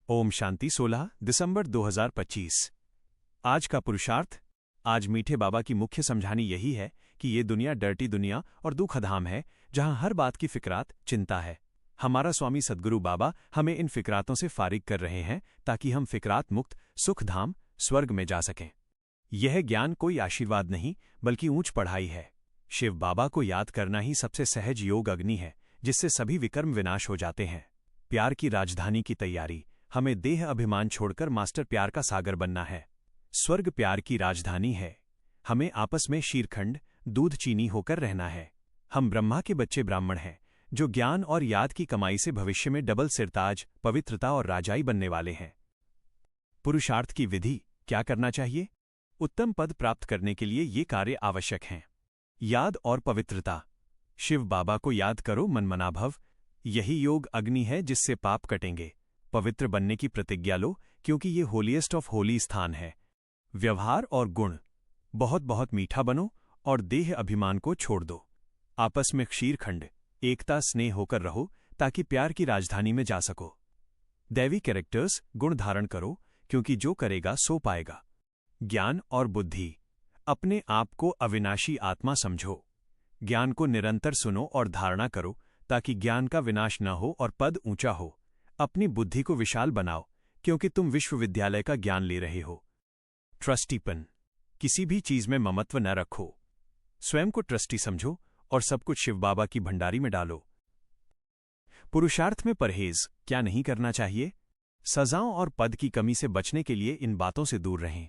ओम शांति 16 दिसंबर 2025। आज का पुरुषार्थ। आज मीठे बाबा की मुख्य समझानी यही है कि ये दुनिया डर्टी दुनिया और दुखधाम है, जहां हर बात की फिक्रात चिंता है। हमारा स्वामी सद्गुरु बाबा हमें इन फिक्रातों से फारिग कर रहे हैं ताकि हम फिक्रात मुक्त सुखधाम स्वर्ग में जा सकें। यह ज्ञान कोई आशीर्वाद नहीं बल्कि ऊंच पढ़ाई है। शिव बाबा को याद करना ही सबसे सहज योग अग्नि है, जिससे सभी विकर्म विनाश हो जाते हैं। प्यार की राजधानी की तैयारी। हमें देह अभिमान छोड़कर मास्टर प्यार का सागर बनना है। स्वर्ग प्यार की राजधानी है। हमें आपस में शीरखंड दूध चीनी होकर रहना है। हम ब्रह्मा के बच्चे ब्राह्मण हैं, जो ज्ञान और याद की कमाई से भविष्य में डबल सिरताज, पवित्रता और राजाई बनने वाले हैं। पुरुषार्थ की विधि। क्या करना चाहिए? उत्तम पद प्राप्त करने के लिए ये कार्य आवश्यक हैं। याद और पवित्रता। शिव बाबा को याद करो मनमनाभव। यही योग अग्नि है जिससे पाप कटेंगे। पवित्र बनने की प्रतिज्ञा लो, क्योंकि ये होलीएस्ट ऑफ होली स्थान है। व्यवहार और गुण। बहुत बहुत मीठा बनो और देह अभिमान को छोड़ दो। आपस में क्षीरखंड एकता स्नेह होकर रहो, ताकि प्यार की राजधानी में जा सको। दैवी कैरेक्टर्स गुण धारण करो, क्योंकि जो करेगा सो पाएगा। ज्ञान और बुद्धि। अपने आप को अविनाशी आत्मा समझो। ज्ञान को निरंतर सुनो और धारणा करो, ताकि ज्ञान का विनाश न हो और पद ऊंचा हो। अपनी बुद्धि को विशाल बनाओ, क्योंकि तुम विश्वविद्यालय का ज्ञान ले रहे हो। ट्रस्टीपन। किसी भी चीज में ममत्व न रखो। स्वयं को ट्रस्टी समझो और सब कुछ शिव बाबा की भंडारी में डालो। पुरुषार्थ में परहेज। क्या नहीं करना चाहिए? सजाओं और पद की कमी से बचने के लिए इन बातों से दूर रहें।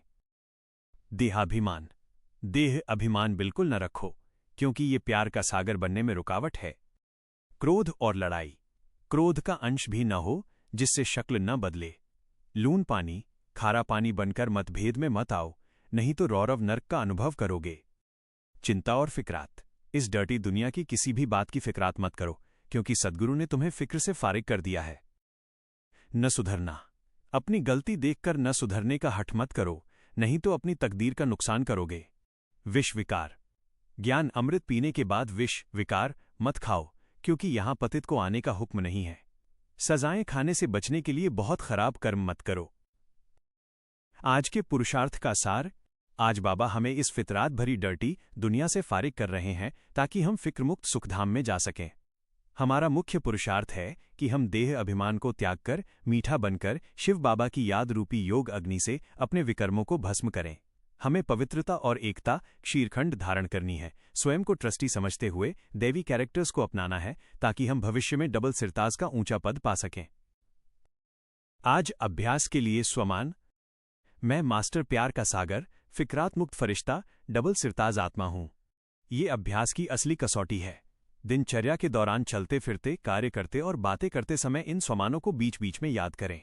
देहाभिमान। देह अभिमान बिल्कुल न रखो, क्योंकि ये प्यार का सागर बनने में रुकावट है। क्रोध और लड़ाई। क्रोध का अंश भी न हो, जिससे शक्ल न बदले। लून पानी खारा पानी बनकर मतभेद में मत आओ, नहीं तो रौरव नर्क का अनुभव करोगे। चिंता और फिक्रात। इस डर्टी दुनिया की किसी भी बात की फिक्रात मत करो, क्योंकि सद्गुरु ने तुम्हें फिक्र से फारिग कर दिया है। न सुधरना। अपनी गलती देखकर न सुधरने का हठ मत करो, नहीं तो अपनी तकदीर का नुकसान करोगे। विष विकार। ज्ञान अमृत पीने के बाद विष विकार मत खाओ, क्योंकि यहां पतित को आने का हुक्म नहीं है। सजाएं खाने से बचने के लिए बहुत खराब कर्म मत करो। आज के पुरुषार्थ का सार। आज बाबा हमें इस फितरात भरी डर्टी दुनिया से फारिग कर रहे हैं, ताकि हम फिक्रमुक्त सुखधाम में जा सकें। हमारा मुख्य पुरुषार्थ है कि हम देह अभिमान को त्याग कर मीठा बनकर शिव बाबा की याद रूपी योग अग्नि से अपने विकर्मों को भस्म करें। हमें पवित्रता और एकता क्षीरखंड धारण करनी है। स्वयं को ट्रस्टी समझते हुए दैवी कैरेक्टर्स को अपनाना है, ताकि हम भविष्य में डबल सिरताज का ऊंचा पद पा सकें। आज अभ्यास के लिए स्वमान। मैं मास्टर प्यार का सागर, फिक्रात मुक्त फरिश्ता, डबल सिरताज आत्मा हूं। ये अभ्यास की असली कसौटी है। दिनचर्या के दौरान चलते फिरते, कार्य करते और बातें करते समय इन स्वमानों को बीच बीच में याद करें।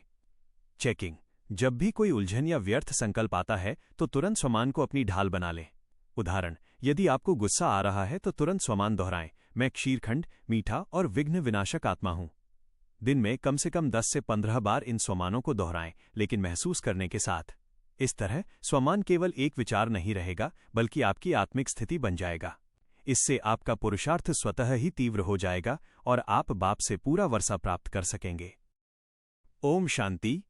चेकिंग। जब भी कोई उलझन या व्यर्थ संकल्प आता है तो तुरंत स्वमान को अपनी ढाल बना लें। उदाहरण, यदि आपको गुस्सा आ रहा है तो तुरंत स्वमान दोहराएं, मैं क्षीरखंड मीठा और विघ्न विनाशक आत्मा हूं। दिन में कम से कम 10 से 15 बार इन स्वमानों को दोहराएं, लेकिन महसूस करने के साथ। इस तरह स्वमान केवल एक विचार नहीं रहेगा, बल्कि आपकी आत्मिक स्थिति बन जाएगा। इससे आपका पुरुषार्थ स्वतः ही तीव्र हो जाएगा और आप बाप से पूरा वर्षा प्राप्त कर सकेंगे। ओम शांति।